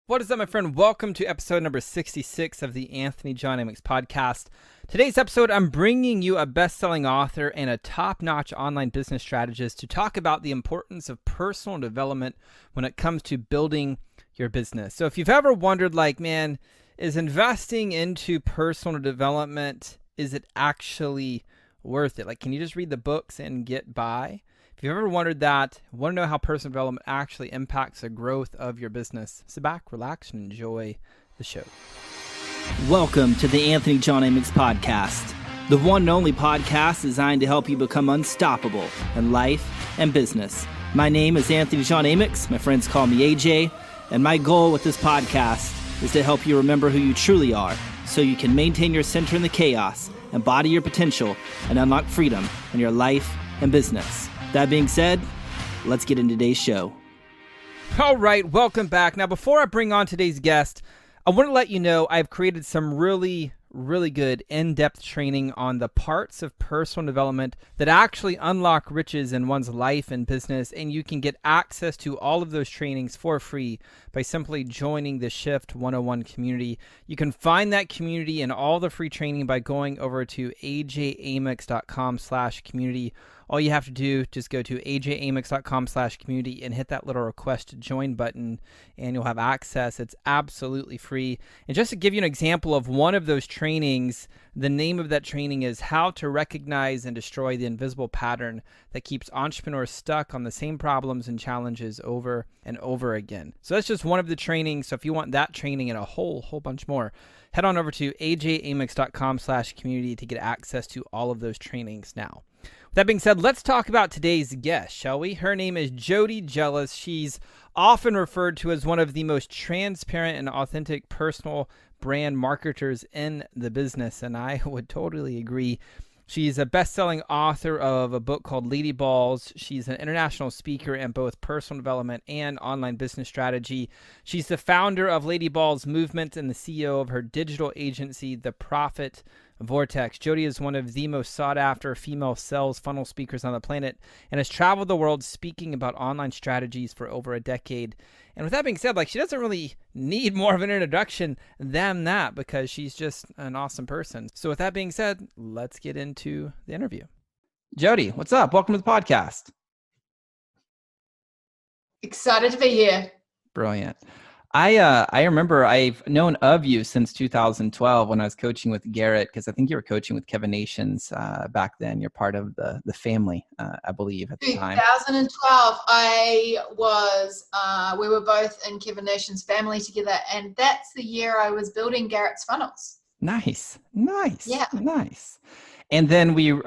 What is up, my friend? Welcome to episode number 66 of the Anthony John podcast. Today's episode, I'm bringing you a best-selling author and a top-notch online business strategist to talk about the importance of personal development when it comes to building your business. So if you've ever wondered, like, man, is investing into personal development, is it actually worth it? Like, can you just read the books and get by? If you've ever wondered that, want to know how personal development actually impacts the growth of your business, sit back, relax, and enjoy the show. Welcome to the Anthony John podcast, the one and only podcast designed to help you become unstoppable in life and business. My name is Anthony John. My friends call me AJ, and my goal with this podcast is to help you remember who you truly are so you can maintain your center in the chaos, embody your potential, and unlock freedom in your life and business. That being said, let's get into today's show. All right, welcome back. Now, before I bring on today's guest, I want to let you know I've created some really good in-depth training on the parts of personal development that actually unlock riches in one's life and business, and you can get access to all of those trainings for free by simply joining the Shift 101 community. You can find that community and all the free training by going over to ajamix.com/community. All you have to do, just go to ajamix.com/community and hit that little request to join button, and you'll have access. It's absolutely free. And just to give you an example of one of those trainings, the name of that training is How to Recognize and Destroy the Invisible Pattern that Keeps Entrepreneurs Stuck on the Same Problems and Challenges Over and Over Again. So that's just one of the trainings. So if you want that training and a whole bunch more, head on over to ajamix.com/community to get access to all of those trainings now. With that being said, let's talk about today's guest, shall we? Her name is Jody Jelas. She's often referred to as one of the most transparent and authentic personal brand marketers in the business, and I would totally agree. She's a best-selling author of a book called Lady Balls. She's an international speaker in both personal development and online business strategy. She's the founder of Lady Balls Movement and the CEO of her digital agency, The Profit Vortex. Jody is one of the most sought-after female sales funnel speakers on the planet and has traveled the world speaking about online strategies for over a decade. And with that being said, like, she doesn't really need more of an introduction than that because she's just an awesome person. So with that being said, let's get into the interview. Jody, what's up? Welcome to the podcast. Excited to be here. Brilliant. I remember I've known of you since 2012 when I was coaching with Garrett, because I think you were coaching with Kevin Nations back then. You're part of the family, I believe, at the time. 2012, we were both in Kevin Nations' family together, and that's the year I was building Garrett's funnels. Nice. Yeah. Nice. And then we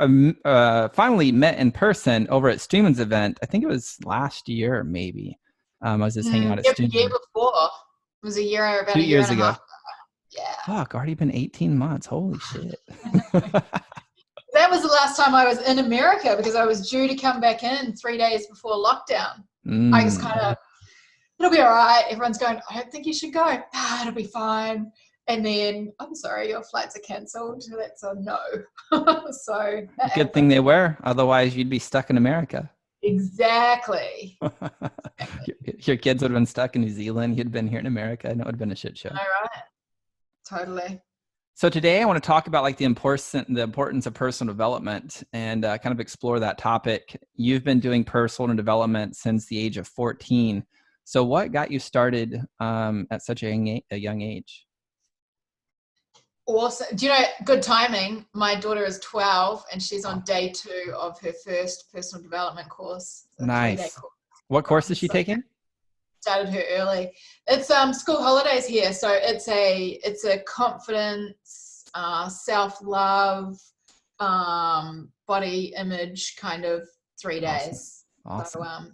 finally met in person over at Streaman's event. I think it was last year, maybe. I was just hanging out at the year before. It was about 2 years and a ago. half ago. Yeah. Fuck, already been 18 months. Holy shit. That was the last time I was in America because I was due to come back in 3 days before lockdown. I just kind of, it'll be all right. Everyone's going, I don't think you should go. It'll be fine. And then, I'm sorry, your flights are cancelled. That's a no. So good thing they were. Otherwise, you'd be stuck in America. Exactly. Your kids would have been stuck in New Zealand. You'd been here in America, and it would have been a shit show. All right. Totally. So today I want to talk about like the importance of personal development and kind of explore that topic. You've been doing personal development since the age of 14. So what got you started at such a young age? Awesome. Do you know, good timing. My daughter is 12 and she's on day 2 of her first personal development course. Nice. Course. What course is she taking? Started her early. It's school holidays here, so it's a confidence, self-love, body image kind of 3 days. Awesome. So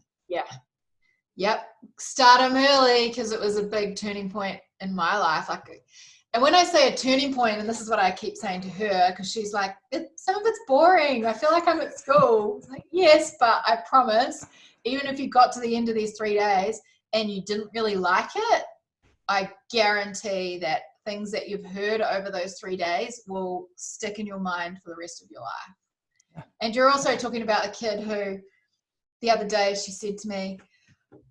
yep. Start them early because it was a big turning point in my life. And when I say a turning point, and this is what I keep saying to her, because she's like, some of it's boring. I feel like I'm at school. It's like, yes, but I promise, even if you got to the end of these 3 days and you didn't really like it, I guarantee that things that you've heard over those 3 days will stick in your mind for the rest of your life. Yeah. And you're also talking about a kid who, the other day, she said to me,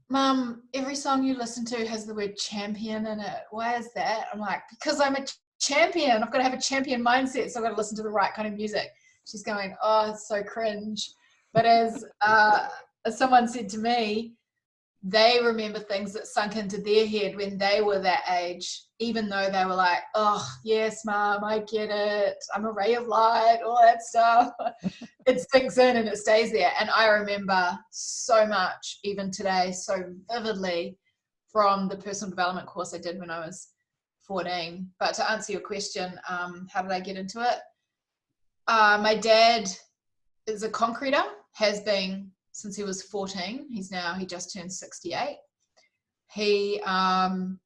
Mum, every song you listen to has the word champion in it. Why is that? I'm like, because I'm a champion. I've got to have a champion mindset, so I've got to listen to the right kind of music. She's going, oh, it's so cringe. But as someone said to me, they remember things that sunk into their head when they were that age, even though they were like, oh, yes, Mum, I get it. I'm a ray of light, all that stuff. It sinks in and it stays there. And I remember so much, even today, so vividly from the personal development course I did when I was 14. But to answer your question, how did I get into it? My dad is a concreter, has been since he was 14. He just turned 68. He hurt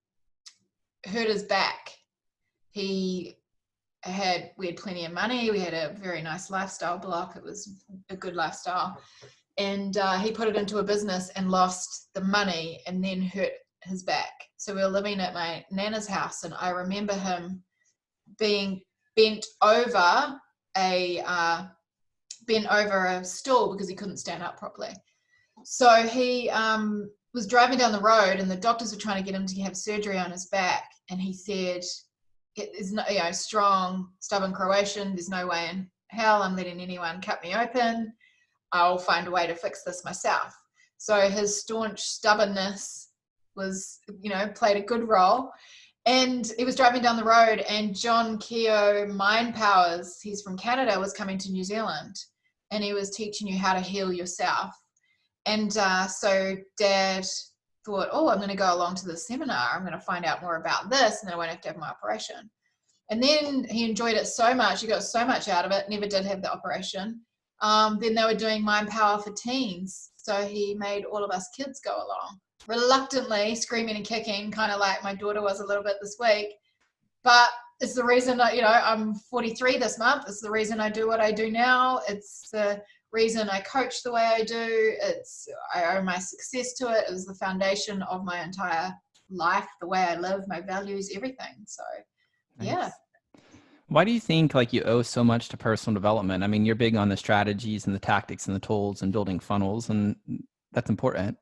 his back. We had plenty of money. We had a very nice lifestyle block. It was a good lifestyle. And he put it into a business and lost the money and then hurt his back. So we were living at my nana's house, and I remember him being bent over a stool because he couldn't stand up properly. So he was driving down the road, and the doctors were trying to get him to have surgery on his back. And he said, "It's no, strong, stubborn Croatian. There's no way in hell I'm letting anyone cut me open. I'll find a way to fix this myself." So his staunch stubbornness played a good role. And he was driving down the road, and John Keogh Mind Powers, he's from Canada, was coming to New Zealand, and he was teaching you how to heal yourself. And so Dad thought, oh, I'm going to go along to this seminar. I'm going to find out more about this, and then I won't have to have my operation. And then he enjoyed it so much. He got so much out of it, never did have the operation. Then they were doing Mind Power for teens. So he made all of us kids go along, reluctantly, screaming and kicking, kind of like my daughter was a little bit this week. But it's the reason I'm 43 this month. It's the reason I do what I do now. It's the reason I coach the way I do. I owe my success to it. It was the foundation of my entire life, the way I live, my values, everything. So, yeah. Nice. Why do you think you owe so much to personal development? I mean, you're big on the strategies and the tactics and the tools and building funnels, and that's important.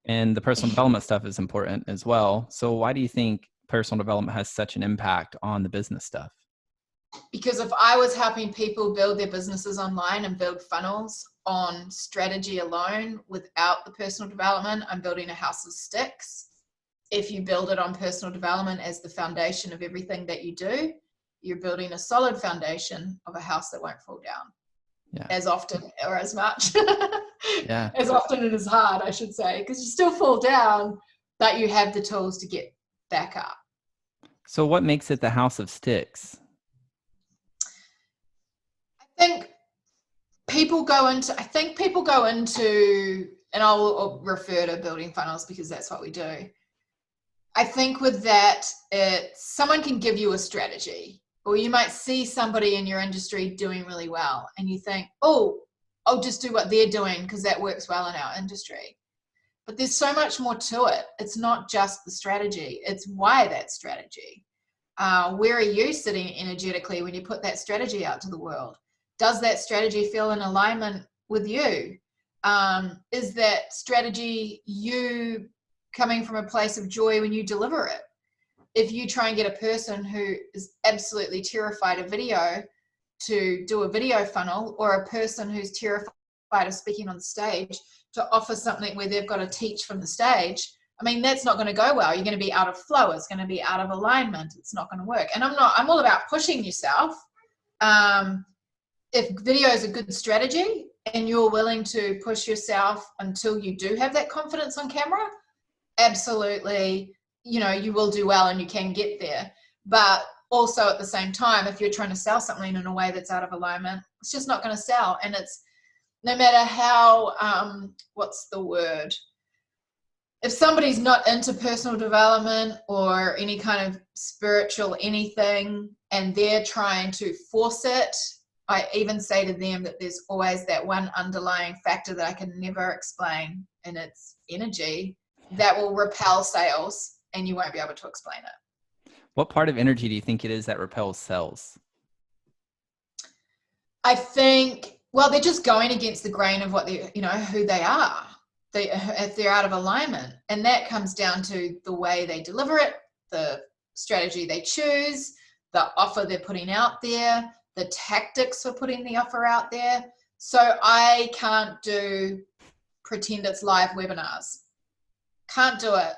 And the personal development stuff is important as well. So why do you think personal development has such an impact on the business stuff? Because if I was helping people build their businesses online and build funnels on strategy alone without the personal development, I'm building a house of sticks. If you build it on personal development as the foundation of everything that you do, you're building a solid foundation of a house that won't fall down. Yeah. As often or as much. Yeah. As often and as hard, I should say, because you still fall down, but you have the tools to get back up. So what makes it the house of sticks? I think people go into, and I'll refer to building funnels because that's what we do. I think with that, someone can give you a strategy, or you might see somebody in your industry doing really well, and you think, oh, I'll just do what they're doing because that works well in our industry. But there's so much more to it. It's not just the strategy. It's why that strategy. Where are you sitting energetically when you put that strategy out to the world? Does that strategy feel in alignment with you? Is that strategy you coming from a place of joy when you deliver it? If you try and get a person who is absolutely terrified of video to do a video funnel, or a person who's terrified of speaking on the stage to offer something where they've got to teach from the stage, I mean, that's not going to go well. You're going to be out of flow. It's going to be out of alignment. It's not going to work. And I'm all about pushing yourself. If video is a good strategy and you're willing to push yourself until you do have that confidence on camera, absolutely, you will do well and you can get there. But also at the same time, if you're trying to sell something in a way that's out of alignment, it's just not going to sell. And it's no matter how, what's the word? If somebody's not into personal development or any kind of spiritual anything, and they're trying to force it, I even say to them that there's always that one underlying factor that I can never explain, and it's energy that will repel sales, and you won't be able to explain it. What part of energy do you think it is that repels sales? I think, well, they're just going against the grain of what they, who they are. if they're out of alignment. And that comes down to the way they deliver it, the strategy they choose, the offer they're putting out there, the tactics for putting the offer out there. So I can't do pretend it's live webinars. Can't do it.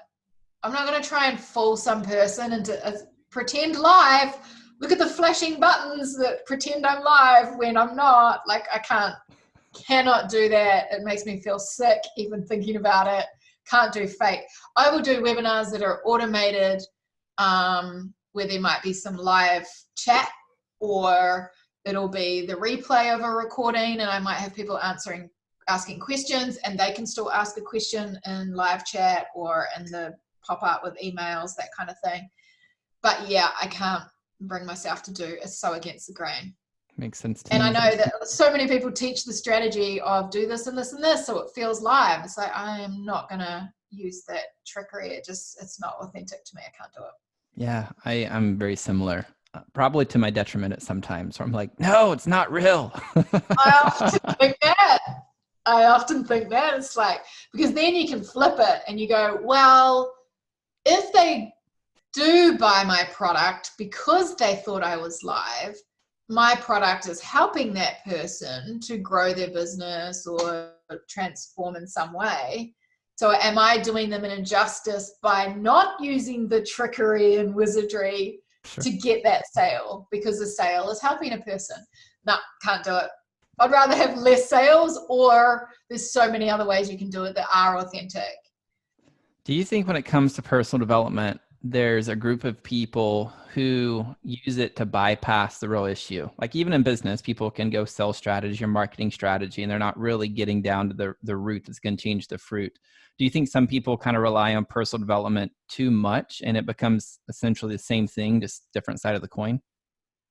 I'm not going to try and fool some person into pretend live. Look at the flashing buttons that pretend I'm live when I'm not. Like, I cannot do that. It makes me feel sick even thinking about it. Can't do fake. I will do webinars that are automated, where there might be some live chat, or it'll be the replay of a recording, and I might have people asking questions, and they can still ask a question in live chat or in the pop-up with emails, that kind of thing. But yeah, I can't bring myself to do. It's so against the grain. Makes sense to and me. I know that so many people teach the strategy of do this and this and this so it feels live. It's like, I am not going to use that trickery. It's not authentic to me. I can't do it. Yeah, I'm very similar. Probably to my detriment at some times, where I'm like, no, it's not real. I often think that. It's like, because then you can flip it and you go, well, if they do buy my product because they thought I was live, my product is helping that person to grow their business or transform in some way. So am I doing them an injustice by not using the trickery and wizardry to get that sale, because the sale is helping a person? No, can't do it. I'd rather have less sales, or there's so many other ways you can do it that are authentic. Do you think when it comes to personal development, there's a group of people who use it to bypass the real issue? Like, even in business, people can go sell strategy or marketing strategy, and they're not really getting down to the root that's going to change the fruit. Do you think some people kind of rely on personal development too much, and it becomes essentially the same thing, just different side of the coin?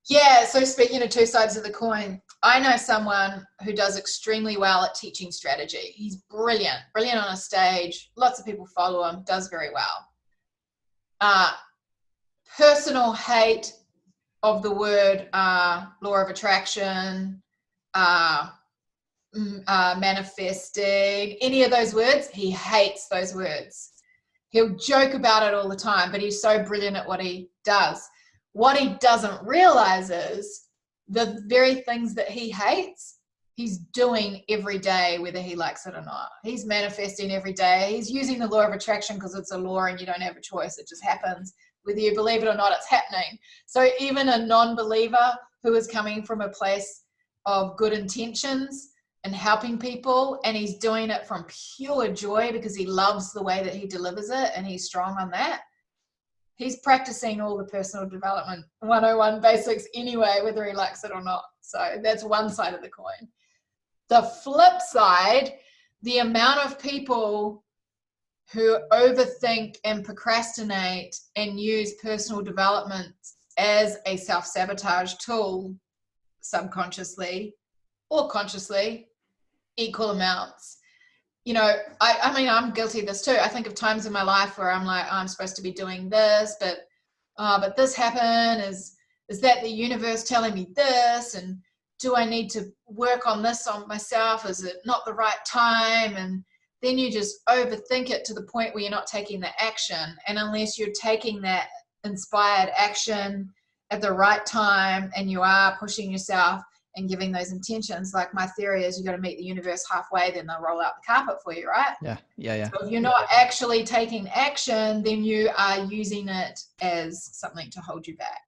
Yeah, so speaking of two sides of the coin, I know someone who does extremely well at teaching strategy. He's brilliant on a stage. Lots of people follow him, does very well. Personal hate of the word law of attraction, manifesting, any of those words, he hates those words. He'll joke about it all the time, but he's so brilliant at what he does. What he doesn't realize is the very things that he hates, he's doing every day, whether he likes it or not. He's manifesting every day. He's using the law of attraction because it's a law and you don't have a choice. It just happens. Whether you believe it or not, it's happening. So even a non-believer who is coming from a place of good intentions and helping people, and he's doing it from pure joy because he loves the way that he delivers it and he's strong on that, he's practicing all the personal development 101 basics anyway, whether he likes it or not. So that's one side of the coin. The flip side, the amount of people who overthink and procrastinate and use personal development as a self-sabotage tool, subconsciously or consciously, equal amounts. You know, I mean, I'm guilty of this too. I think of times in my life where I'm like, oh, I'm supposed to be doing this, but this happened. Is that the universe telling me this? And do I need to work on this on myself? Is it not the right time? And then you just overthink it to the point where you're not taking the action. And unless you're taking that inspired action at the right time and you are pushing yourself and giving those intentions, like my theory is you got to meet the universe halfway, then they'll roll out the carpet for you, right? Yeah. So if you're not actually taking action, then you are using it as something to hold you back.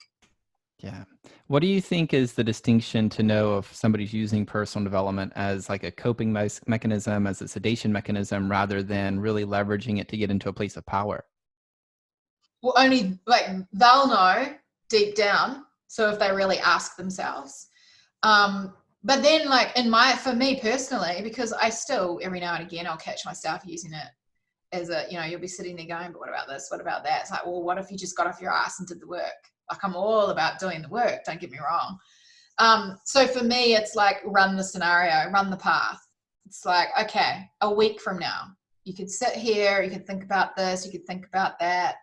Yeah. What do you think is the distinction to know if somebody's using personal development as like a coping mechanism, as a sedation mechanism, rather than really leveraging it to get into a place of power? Well, only like they'll know deep down. So if they really ask themselves. But then like for me personally, because I still, every now and again, I'll catch myself using it as a, you know, you'll be sitting there going, but what about this? What about that? It's like, well, what if you just got off your ass and did the work? Like, I'm all about doing the work. Don't get me wrong. So for me, it's like, run the scenario, run the path. It's like, okay, a week from now, you could sit here, you could think about this, you could think about that.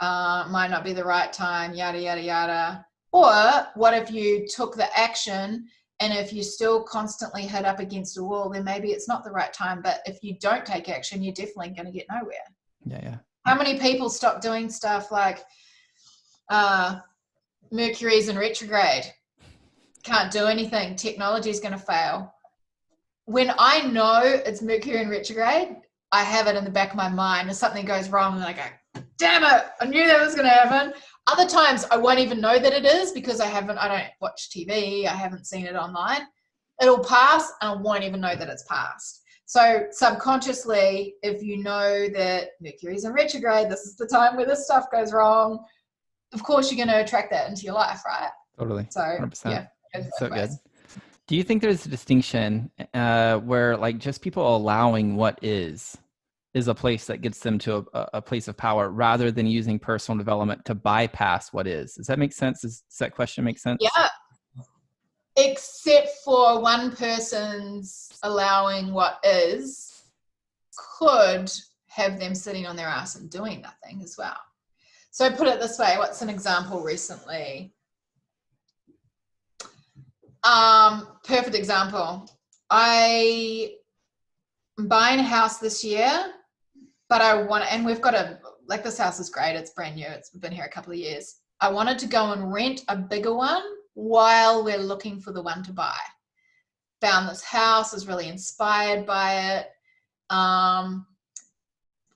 Might not be the right time, yada, yada, yada. Or what if you took the action And if you still constantly hit up against a wall, then maybe it's not the right time. But if you don't take action, you're definitely going to get nowhere. Yeah. How many people stop doing stuff like Mercury's in retrograde? Can't do anything. Technology is going to fail. When I know it's Mercury in retrograde, I have it in the back of my mind. If something goes wrong, and I go, damn it, I knew that was going to happen. Other times I won't even know that it is because I don't watch TV. I haven't seen it online. It'll pass and I won't even know that it's passed. So subconsciously, if you know that Mercury's in retrograde, this is the time where this stuff goes wrong, of course you're going to attract that into your life, right? Totally. So 100%. yeah. So good. Do you think there's a distinction where like just people allowing what is a place that gets them to a place of power rather than using personal development to bypass what is? Does that make sense? Does that question make sense? Yeah. Except for one person's allowing what is could have them sitting on their ass and doing nothing as well. So put it this way, what's an example recently? Perfect example. I am buying a house this year, but and we've got this house is great. It's brand new. We've been here a couple of years. I wanted to go and rent a bigger one while we're looking for the one to buy. Found this house, was really inspired by it.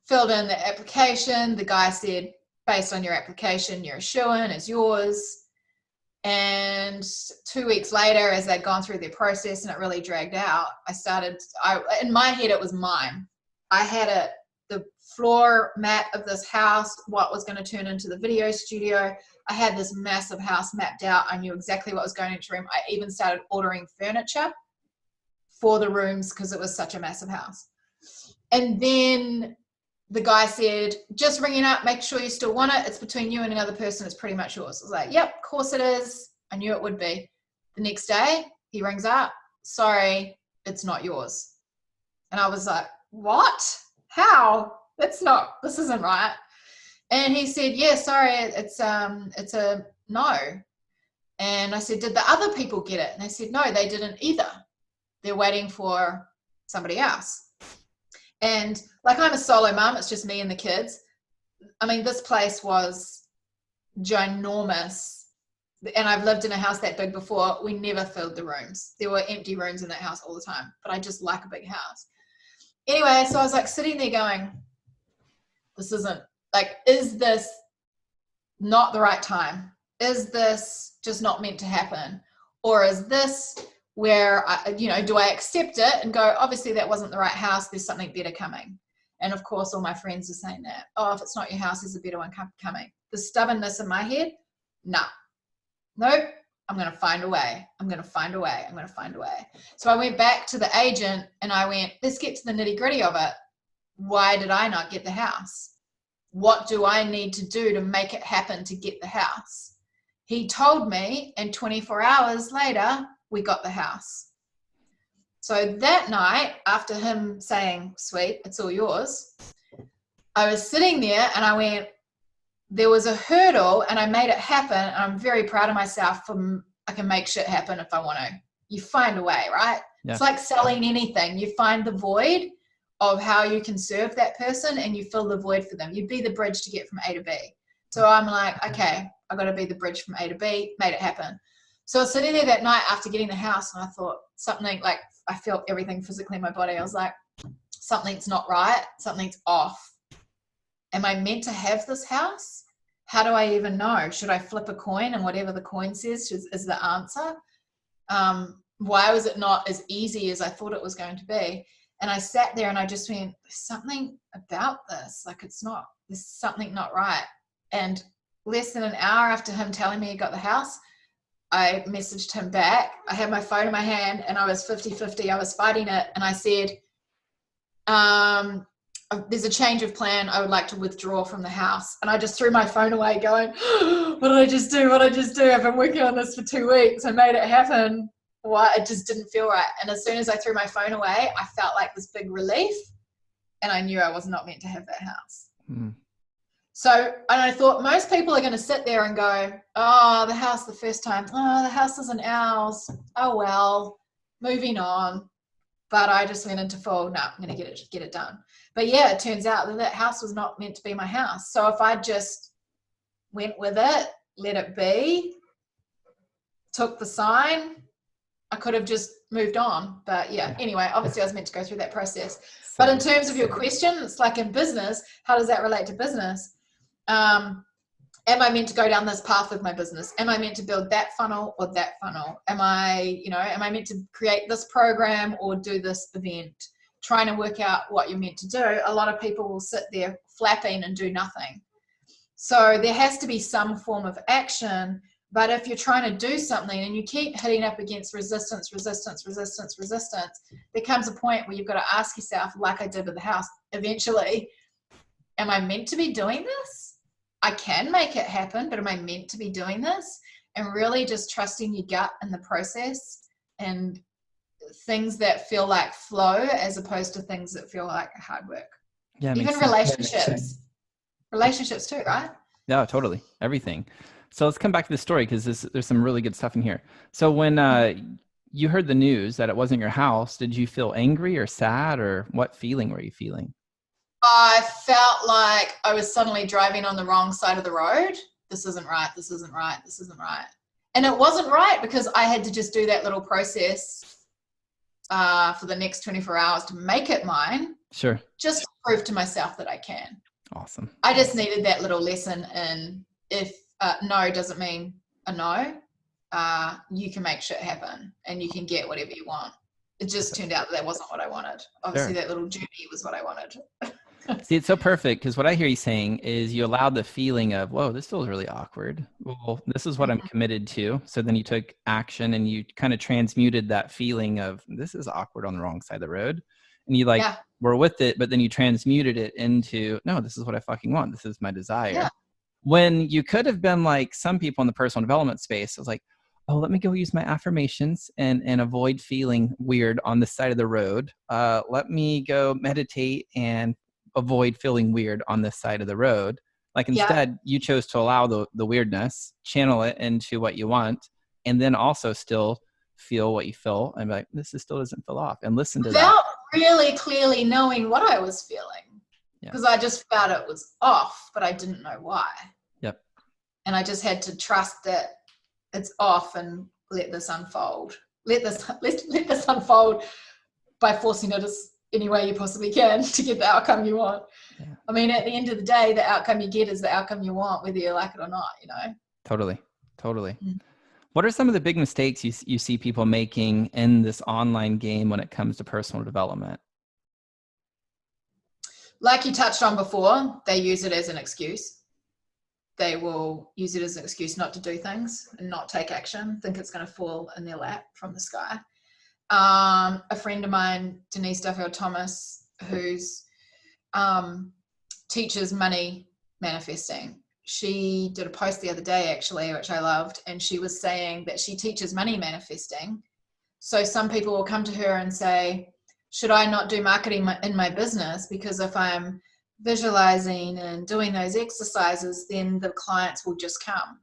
Filled in the application. The guy said, based on your application, you're a shoo-in, it's yours. And 2 weeks later, as they'd gone through their process and it really dragged out, in my head, it was mine. I had the floor mat of this house, what was going to turn into the video studio. I had this massive house mapped out. I knew exactly what was going into room. I even started ordering furniture for the rooms because it was such a massive house. And then the guy said, just ring it up, make sure you still want it. It's between you and another person. It's pretty much yours. I was like, yep, of course it is. I knew it would be. The next day, he rings up, sorry, it's not yours. And I was like, what? How? This isn't right. And he said, yeah, sorry, it's a no. And I said, did the other people get it? And they said, no, they didn't either. They're waiting for somebody else. And like, I'm a solo mom, it's just me and the kids. I mean, this place was ginormous. And I've lived in a house that big before. We never filled the rooms. There were empty rooms in that house all the time, but I just like a big house. Anyway, so I was like sitting there going, this isn't, like, is this not the right time? Is this just not meant to happen? Or is this where, do I accept it and go, obviously that wasn't the right house, there's something better coming? And of course, all my friends are saying that, oh, if it's not your house, there's a better one coming. The stubbornness in my head, nope, I'm going to find a way. I'm going to find a way. I'm going to find a way. So I went back to the agent and I went, let's get to the nitty gritty of it. Why did I not get the house? What do I need to do to make it happen to get the house? He told me, and 24 hours later, we got the house. So that night, after him saying, sweet, it's all yours, I was sitting there and I went, there was a hurdle and I made it happen. And I'm very proud of myself I can make shit happen if I want to. You find a way, right? Yeah. It's like selling anything. You find the void of how you can serve that person and you fill the void for them. You be the bridge to get from A to B. So I'm like, okay, I've got to be the bridge from A to B, made it happen. So I was sitting there that night after getting the house and I thought something, like, I felt everything physically in my body. I was like, something's not right. Something's off. Am I meant to have this house? How do I even know? Should I flip a coin and whatever the coin says is the answer? Why was it not as easy as I thought it was going to be? And I sat there and I just went, there's something about this. Like, there's something not right. And less than an hour after him telling me he got the house, I messaged him back. I had my phone in my hand and I was 50-50. I was fighting it. And I said, there's a change of plan. I would like to withdraw from the house. And I just threw my phone away going, what did I just do? What did I just do? I've been working on this for 2 weeks. I made it happen. Well, it just didn't feel right. And as soon as I threw my phone away, I felt like this big relief and I knew I was not meant to have that house. Mm. So, and I thought most people are going to sit there and go, oh, the house the first time, oh, the house isn't ours. Oh, well, moving on. But I just went into full, no, I'm going to get it done. But yeah, it turns out that house was not meant to be my house. So if I just went with it, let it be, took the sign, I could have just moved on. But yeah, anyway, obviously I was meant to go through that process. But in terms of your question, it's like in business, how does that relate to business? Am I meant to go down this path with my business? Am I meant to build that funnel or that funnel? Am I meant to create this program or do this event? Trying to work out what you're meant to do. A lot of people will sit there flapping and do nothing. So there has to be some form of action. But if you're trying to do something and you keep hitting up against resistance, there comes a point where you've got to ask yourself, like I did with the house, eventually, am I meant to be doing this? I can make it happen, but am I meant to be doing this? And really just trusting your gut in the process and things that feel like flow as opposed to things that feel like hard work. Yeah, even relationships too, right? Yeah, totally. Everything. So let's come back to the story because there's some really good stuff in here. So when you heard the news that it wasn't your house, did you feel angry or sad, or what feeling were you feeling? I felt like I was suddenly driving on the wrong side of the road. This isn't right. And it wasn't right because I had to just do that little process for the next 24 hours to make it mine. Sure. Just to prove to myself that I can. Awesome. I just needed that little lesson in if no doesn't mean a no. You can make shit happen and you can get whatever you want. It just turned out that wasn't what I wanted. Obviously, That little journey was what I wanted. See, it's so perfect because what I hear you saying is you allowed the feeling of, whoa, this feels really awkward. Well, this is what I'm committed to. So then you took action and you kind of transmuted that feeling of this is awkward on the wrong side of the road. And you were with it, but then you transmuted it into, no, this is what I fucking want. This is my desire. Yeah. When you could have been like some people in the personal development space, it was like, oh, let me go use my affirmations and avoid feeling weird on the side of the road. Let me go meditate and avoid feeling weird on this side of the road. Like instead, you chose to allow the weirdness, channel it into what you want, and then also still feel what you feel and be like, this still doesn't feel off, and listen to that. Without really clearly knowing what I was feeling. Because I just felt it was off, but I didn't know why. Yep. And I just had to trust that it's off and let this unfold. Let this unfold by forcing it as any way you possibly can to get the outcome you want. Yeah. I mean, at the end of the day, the outcome you get is the outcome you want, whether you like it or not, Totally. Mm-hmm. What are some of the big mistakes you see people making in this online game when it comes to personal development? Like you touched on before, they use it as an excuse. They will use it as an excuse not to do things and not take action, think it's going to fall in their lap from the sky. A friend of mine, Denise Duffield Thomas, who's teaches money manifesting. She did a post the other day, actually, which I loved, and she was saying that she teaches money manifesting. So some people will come to her and say, should I not do marketing in my business? Because if I'm visualizing and doing those exercises, then the clients will just come.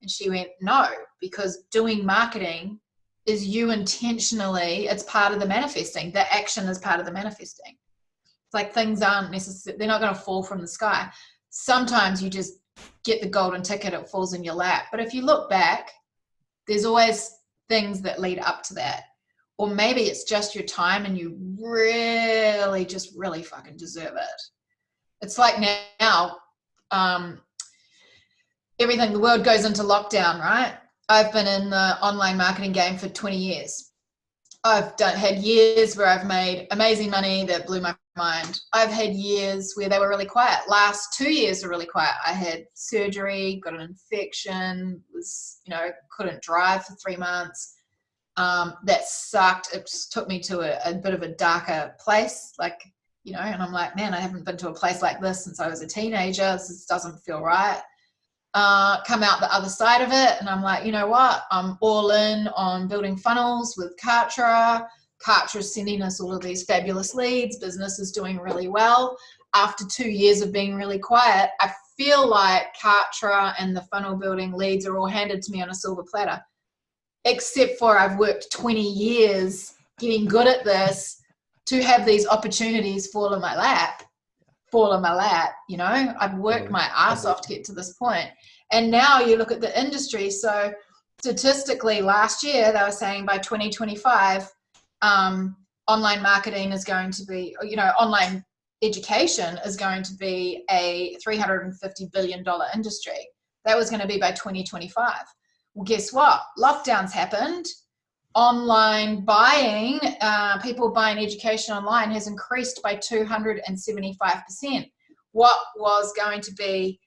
And she went, no, because doing marketing is you intentionally, it's part of the manifesting. The action is part of the manifesting. It's like things aren't necessarily, they're not going to fall from the sky. Sometimes you just get the golden ticket, it falls in your lap. But if you look back, there's always things that lead up to that. Or maybe it's just your time and you really fucking deserve it. It's like now, everything, the world goes into lockdown, right? I've been in the online marketing game for 20 years. I've had years where I've made amazing money that blew my mind. I've had years where they were really quiet. Last 2 years were really quiet. I had surgery, got an infection, couldn't drive for 3 months. That sucked. It just took me to a bit of a darker place, and I'm like, man, I haven't been to a place like this since I was a teenager. This doesn't feel right. Come out the other side of it, and I'm like, you know what? I'm all in on building funnels with Kartra. Kartra's sending us all of these fabulous leads. Business is doing really well. After 2 years of being really quiet, I feel like Kartra and the funnel building leads are all handed to me on a silver platter, except for I've worked 20 years getting good at this to have these opportunities fall in my lap, you know. I've worked my ass off to get to this point. And now you look at the industry. So statistically, last year, they were saying by 2025, online marketing is going to be, you know, online education is going to be a $350 billion industry. That was going to be by 2025. Well, guess what? Lockdowns happened. Online buying, people buying education online has increased by 275%. What was going to be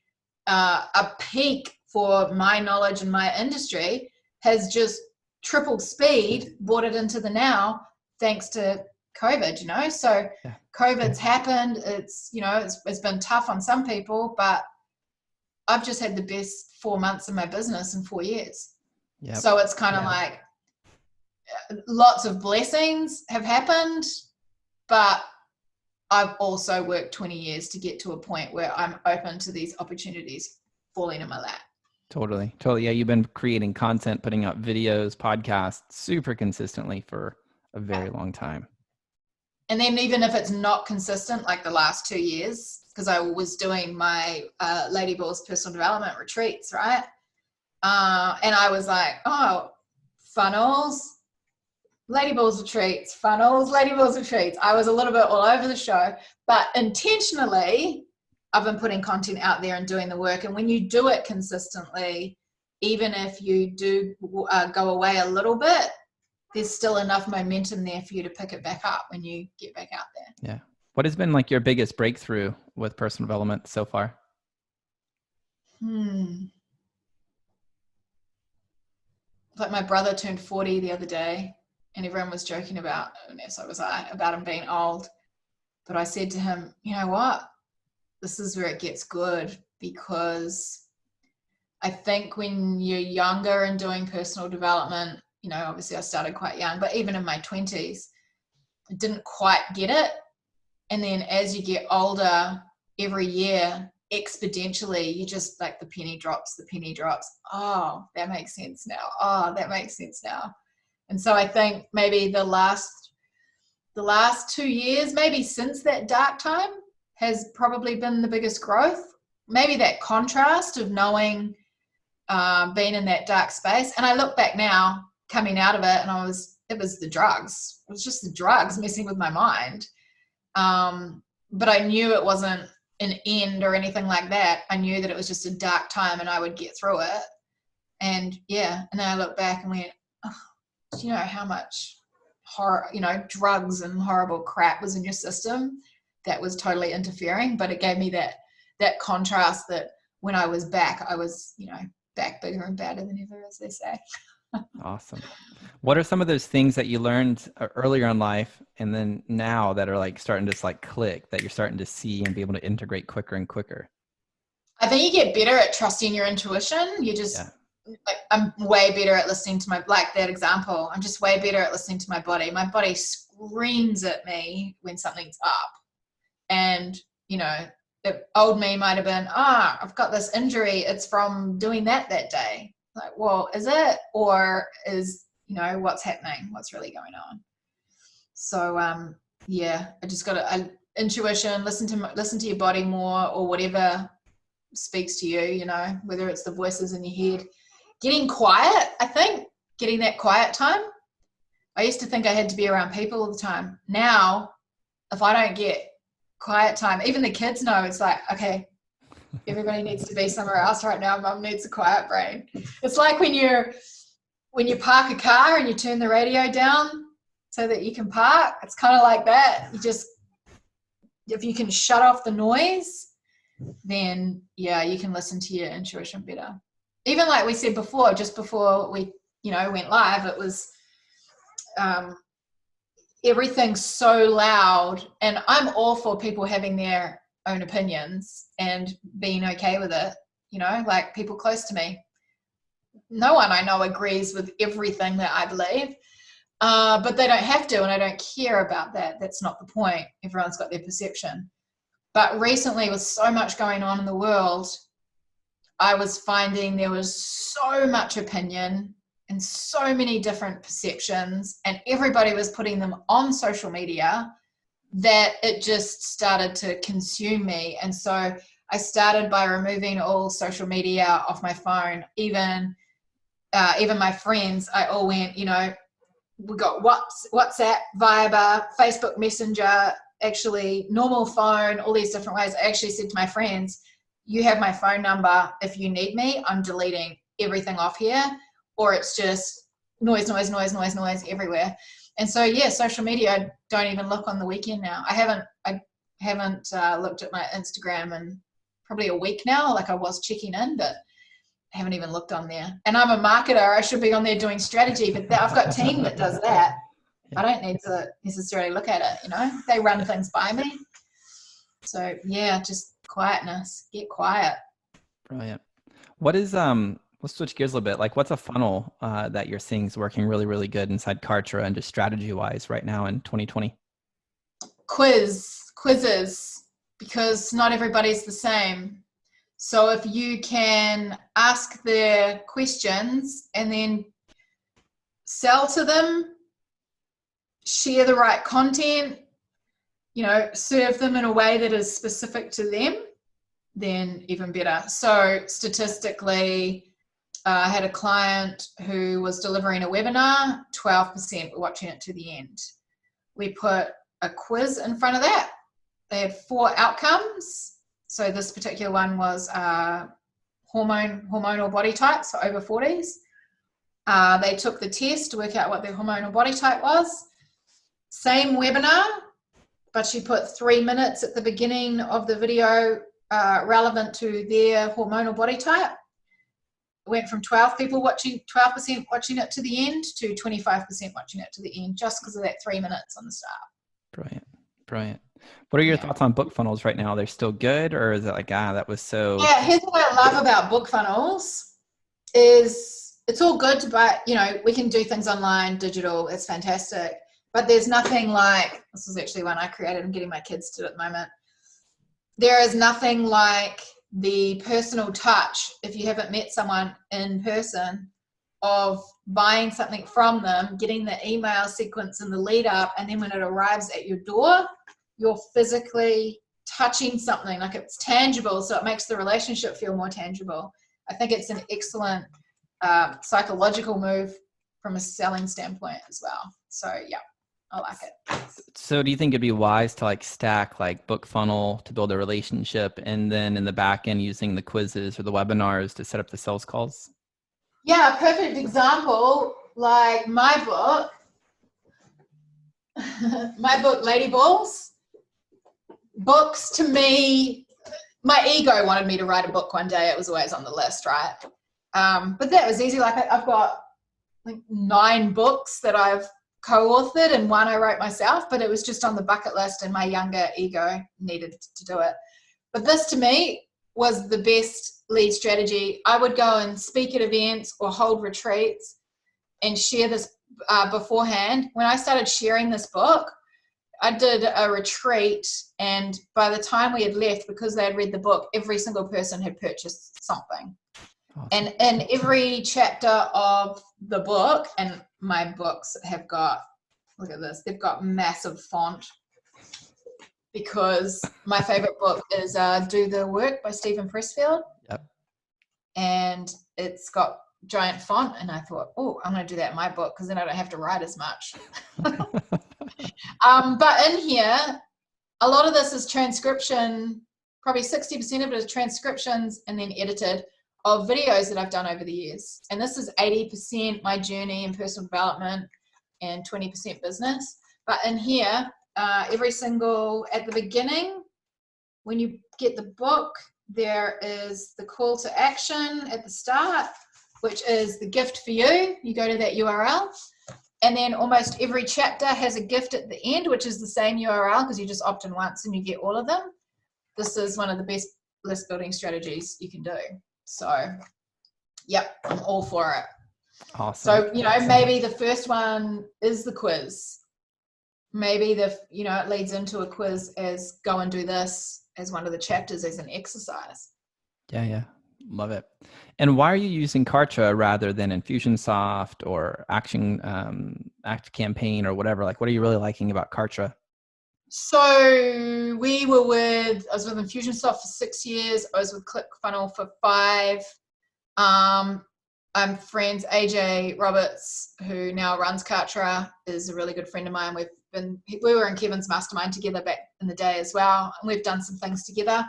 a peak for my knowledge and my industry has just tripled speed, brought it into the now, thanks to COVID, you know. So COVID's happened. It's, you know, it's been tough on some people, but I've just had the best 4 months of my business in 4 years. So it's kind of like lots of blessings have happened, but I've also worked 20 years to get to a point where I'm open to these opportunities falling in my lap. Totally. Yeah, you've been creating content, putting out videos, podcasts super consistently for a very long time. And then even if it's not consistent, like the last 2 years, because I was doing my Lady Balls personal development retreats, right? And I was like, oh, funnels, Lady Balls retreats, funnels, Lady Balls retreats. I was a little bit all over the show, but intentionally, I've been putting content out there and doing the work. And when you do it consistently, even if you do go away a little bit, there's still enough momentum there for you to pick it back up when you get back out there. Yeah. What has been like your biggest breakthrough with personal development so far? Like my brother turned 40 the other day and everyone was joking about, and so was I, about him being old. But I said to him, you know what? This is where it gets good, because I think when you're younger and doing personal development, you know, obviously I started quite young, but even in my 20s, I didn't quite get it. And then as you get older, every year, exponentially, you just like the penny drops. Oh, that makes sense now. Oh, that makes sense now. And so I think maybe the last 2 years, maybe since that dark time, has probably been the biggest growth. Maybe that contrast of knowing, being in that dark space. And I look back now, coming out of it, and it was the drugs. It was just the drugs messing with my mind. But I knew it wasn't an end or anything like that. I knew that it was just a dark time and I would get through it. And and then I look back and went, oh, do you know how much horror, you know, drugs and horrible crap was in your system that was totally interfering? But it gave me that contrast that when I was back, I was, you know, back bigger and badder than ever, as they say. Awesome. What are some of those things that you learned earlier in life and then now that are like starting to like click, that you're starting to see and be able to integrate quicker and quicker? I think you get better at trusting your intuition. You just, like, I'm way better at listening to my, like that example, I'm just way better at listening to my body. My body screams at me when something's up. And, you know, old me might have been, I've got this injury. It's from doing that day. Like, well, is it, or is, you know, what's happening? What's really going on? So, I just got to intuition, listen to your body more, or whatever speaks to you, you know, whether it's the voices in your head. Getting quiet, I think, getting that quiet time. I used to think I had to be around people all the time. Now, if I don't get quiet time, even the kids know, it's like, okay, everybody needs to be somewhere else right now. Mum needs a quiet brain. It's like when you park a car and you turn the radio down so that you can park. It's kind of like that. If you can shut off the noise, then you can listen to your intuition better. Even like we said before, just before we, you know, went live, it was everything's so loud, and I'm all for people having their own opinions and being okay with it, you know, like people close to me. No one I know agrees with everything that I believe, but they don't have to, and I don't care about that. That's not the point. Everyone's got their perception. But recently, with so much going on in the world, I was finding there was so much opinion and so many different perceptions, and everybody was putting them on social media, that it just started to consume me. And so I started by removing all social media off my phone. Even my friends, I all went, we got WhatsApp, Viber, Facebook Messenger, actually normal phone, all these different ways. I actually said to my friends, you have my phone number. If you need me, I'm deleting everything off here, or it's just noise everywhere. And so, yeah, social media, I don't even look on the weekend now. I haven't looked at my Instagram in probably a week now. Like, I was checking in, but I haven't even looked on there. And I'm a marketer. I should be on there doing strategy, but I've got a team that does that. I don't need to necessarily look at it, They run things by me. So, yeah, just quietness. Get quiet. Brilliant. What is let's switch gears a little bit. Like, what's a funnel that you're seeing is working really, really good inside Kartra and just strategy wise right now in 2020? Quizzes, because not everybody's the same. So if you can ask their questions and then sell to them, share the right content, serve them in a way that is specific to them, then even better. So statistically, I had a client who was delivering a webinar, 12% were watching it to the end. We put a quiz in front of that. They had 4 outcomes. So this particular one was hormonal body types for over 40s. They took the test to work out what their hormonal body type was. Same webinar, but she put 3 minutes at the beginning of the video relevant to their hormonal body type. Went from 12% watching it to the end to 25% watching it to the end, just because of that 3 minutes on the start. Brilliant. What are your thoughts on book funnels right now? They're still good, or is it like, that was so... Yeah, here's what I love about book funnels is it's all good, but we can do things online, digital, it's fantastic. But there's nothing like, this is actually one I created, I'm getting my kids to do at the moment. There is nothing like the personal touch, if you haven't met someone in person, of buying something from them, getting the email sequence and the lead up, and then when it arrives at your door, you're physically touching something, like it's tangible, so it makes the relationship feel more tangible. I think it's an excellent psychological move from a selling standpoint as well. So yeah, I like it. So do you think it'd be wise to stack book funnel to build a relationship, and then in the back end using the quizzes or the webinars to set up the sales calls? Yeah, a perfect example, like my book, Lady Balls. Books to me, my ego wanted me to write a book one day. It was always on the list, right? But that was easy. Like, I've got 9 books that I've co-authored, and 1 I wrote myself, but it was just on the bucket list, and my younger ego needed to do it. But this to me was the best lead strategy. I would go and speak at events or hold retreats and share this beforehand. When I started sharing this book, I did a retreat, and by the time we had left, because they had read the book, every single person had purchased something. Awesome. And in every chapter of the book, and my books have got, look at this, they've got massive font, because my favorite book is Do the Work by Stephen Pressfield. Yep. And it's got giant font, and I thought, oh, I'm going to do that in my book, because then I don't have to write as much. But in here, a lot of this is transcription. Probably 60% of it is transcriptions and then edited of videos that I've done over the years. And this is 80% my journey in personal development and 20% business. But in here, at the beginning, when you get the book, there is the call to action at the start, which is the gift for you. You go to that URL. And then almost every chapter has a gift at the end, which is the same URL, because you just opt in once and you get all of them. This is one of the best list building strategies you can do. So, yep, I'm all for it. Awesome. So, maybe the first one is the quiz. Maybe it leads into a quiz as go and do this as one of the chapters as an exercise. Yeah. Love it. And why are you using Kartra rather than Infusionsoft or Act Campaign or whatever? Like, what are you really liking about Kartra? So I was with Infusionsoft for 6 years. I was with ClickFunnels for 5. I'm friends, AJ Roberts, who now runs Kartra, is a really good friend of mine. We were in Kevin's mastermind together back in the day as well, and we've done some things together.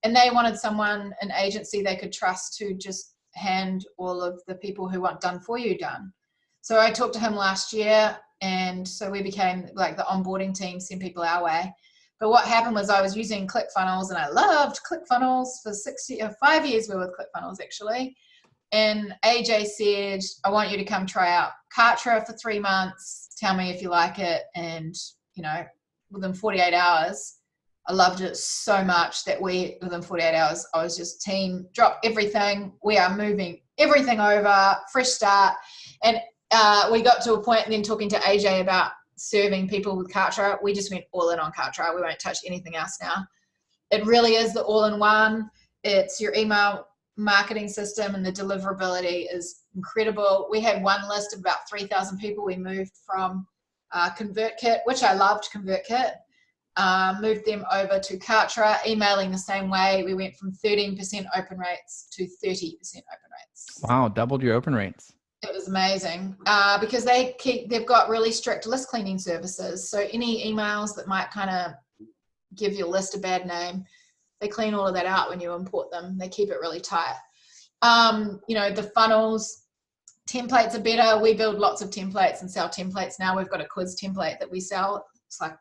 And they wanted someone, an agency they could trust to just hand all of the people who want done for you done. So I talked to him last year, and so we became like the onboarding team, send people our way. But what happened was I was using ClickFunnels, and I loved ClickFunnels for 5 years. We were with ClickFunnels actually. And AJ said, I want you to come try out Kartra for 3 months. Tell me if you like it. And, within 48 hours, I loved it so much that within 48 hours, I was just team, drop everything. We are moving everything over, fresh start. And we got to a point and then talking to AJ about serving people with Kartra. We just went all in on Kartra. We won't touch anything else now. It really is the all-in-one. It's your email marketing system, and the deliverability is incredible. We had one list of about 3,000 people. We moved from ConvertKit, which I loved ConvertKit, moved them over to Kartra, emailing the same way. We went from 13% open rates to 30% open rates. Wow, doubled your open rates. It was amazing because they've got really strict list cleaning services. So any emails that might kind of give your list a bad name, they clean all of that out when you import them. They keep it really tight. The funnels, templates are better. We build lots of templates and sell templates now. We've got a quiz template that we sell. It's like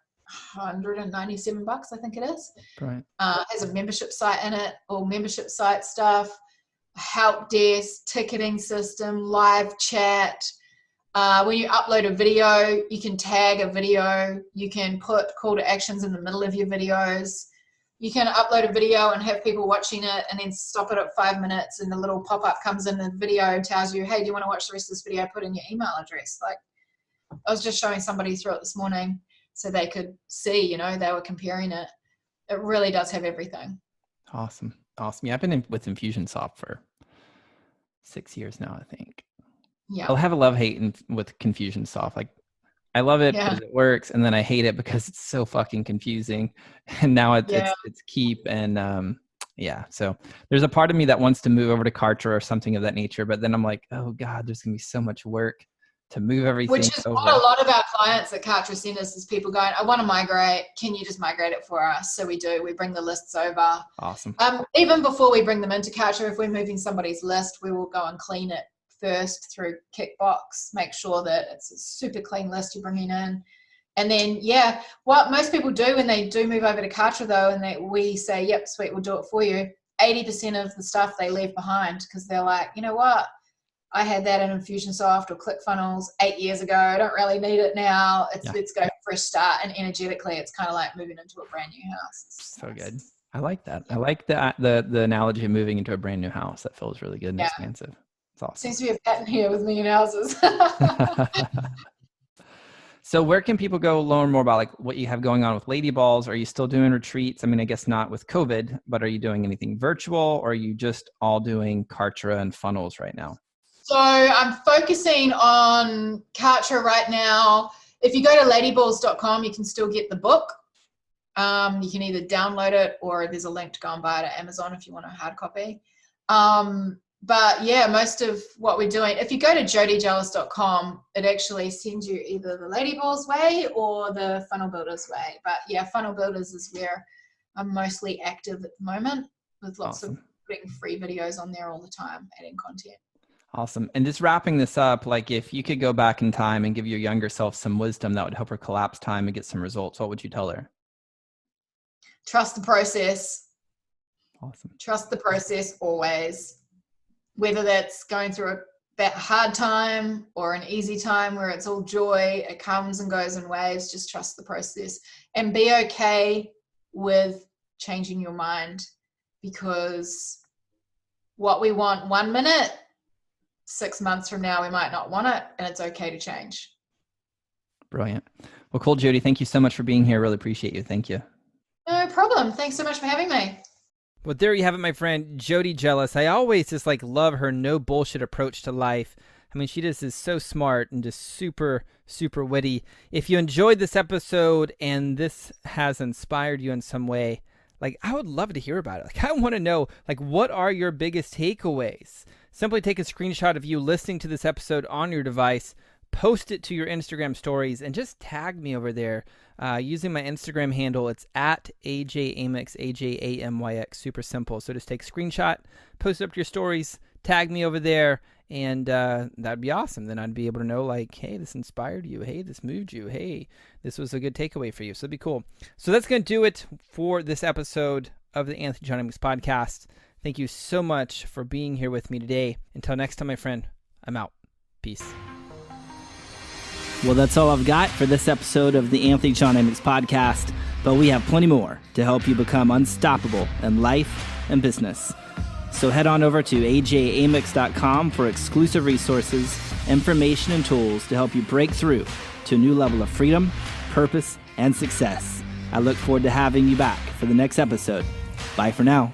$197, I think it is. Right. Has a membership site in it, all membership site stuff, help desk, ticketing system, live chat. When you upload a video, you can tag a video. You can put call to actions in the middle of your videos. You can upload a video and have people watching it and then stop it at 5 minutes, and the little pop-up comes in the video and tells you, hey, do you want to watch the rest of this video? Put in your email address. Like, I was just showing somebody through it this morning so they could see, they were comparing it. It really does have everything. Awesome. Yeah, I've been with Infusionsoft for 6 years now, I think. Yeah. I'll have a love-hate with Confusionsoft. Like, I love it because it works, and then I hate it because it's so fucking confusing. And now it's Keep, and so there's a part of me that wants to move over to Kartra or something of that nature, but then I'm like, oh God, there's gonna be so much work to move everything. Which is over. what a lot of our clients at Kartra send us, is people going, I want to migrate. Can you just migrate it for us? So we do. We bring the lists over. Awesome. Even before we bring them into Kartra, if we're moving somebody's list, we will go and clean it first through Kickbox, make sure that it's a super clean list you're bringing in. And then, what most people do when they do move over to Kartra though, and we say, yep, sweet, we'll do it for you, 80% of the stuff they leave behind because they're like, you know what? I had that in Infusionsoft or ClickFunnels 8 years ago. I don't really need it now. Let's go fresh start. And energetically, it's kind of like moving into a brand new house. So good. I like that. I like the analogy of moving into a brand new house. That feels really good and expansive. It's awesome. Seems to be a pattern here with me in houses. So where can people go learn more about like what you have going on with Lady Balls? Are you still doing retreats? I mean, I guess not with COVID, but are you doing anything virtual, or are you just all doing Kartra and funnels right now? So I'm focusing on Kartra right now. If you go to ladyballs.com, you can still get the book. You can either download it, or there's a link to go and buy it at Amazon if you want a hard copy. But most of what we're doing, if you go to jodyjelas.com, it actually sends you either the Lady Balls way or the Funnel Builders way. But Funnel Builders is where I'm mostly active at the moment, with lots of putting free videos on there all the time, adding content. Awesome. And just wrapping this up, like if you could go back in time and give your younger self some wisdom that would help her collapse time and get some results, what would you tell her? Trust the process. Awesome. Trust the process always. Whether that's going through that hard time or an easy time where it's all joy, it comes and goes in waves, just trust the process and be okay with changing your mind, because what we want 1 minute, 6 months from now, we might not want it, and it's okay to change. Brilliant. Well, cool, Jody. Thank you so much for being here. Really appreciate you. Thank you. No problem. Thanks so much for having me. Well, there you have it, my friend, Jody Jelas. I always just love her no bullshit approach to life. I mean, she just is so smart and just super, super witty. If you enjoyed this episode and this has inspired you in some way, I would love to hear about it. I want to know, what are your biggest takeaways? Simply take a screenshot of you listening to this episode on your device, post it to your Instagram stories, and just tag me over there using my Instagram handle. It's at AJAmyx, AJAMYX. Super simple. So just take a screenshot, post it up to your stories, tag me over there, and that'd be awesome. Then I'd be able to know, hey, this inspired you. Hey, this moved you. Hey, this was a good takeaway for you. So it'd be cool. So that's going to do it for this episode of the Anthony John Amyx podcast. Thank you so much for being here with me today. Until next time, my friend, I'm out. Peace. Well, that's all I've got for this episode of the Anthony John Amyx podcast, but we have plenty more to help you become unstoppable in life and business. So head on over to ajamyx.com for exclusive resources, information, and tools to help you break through to a new level of freedom, purpose, and success. I look forward to having you back for the next episode. Bye for now.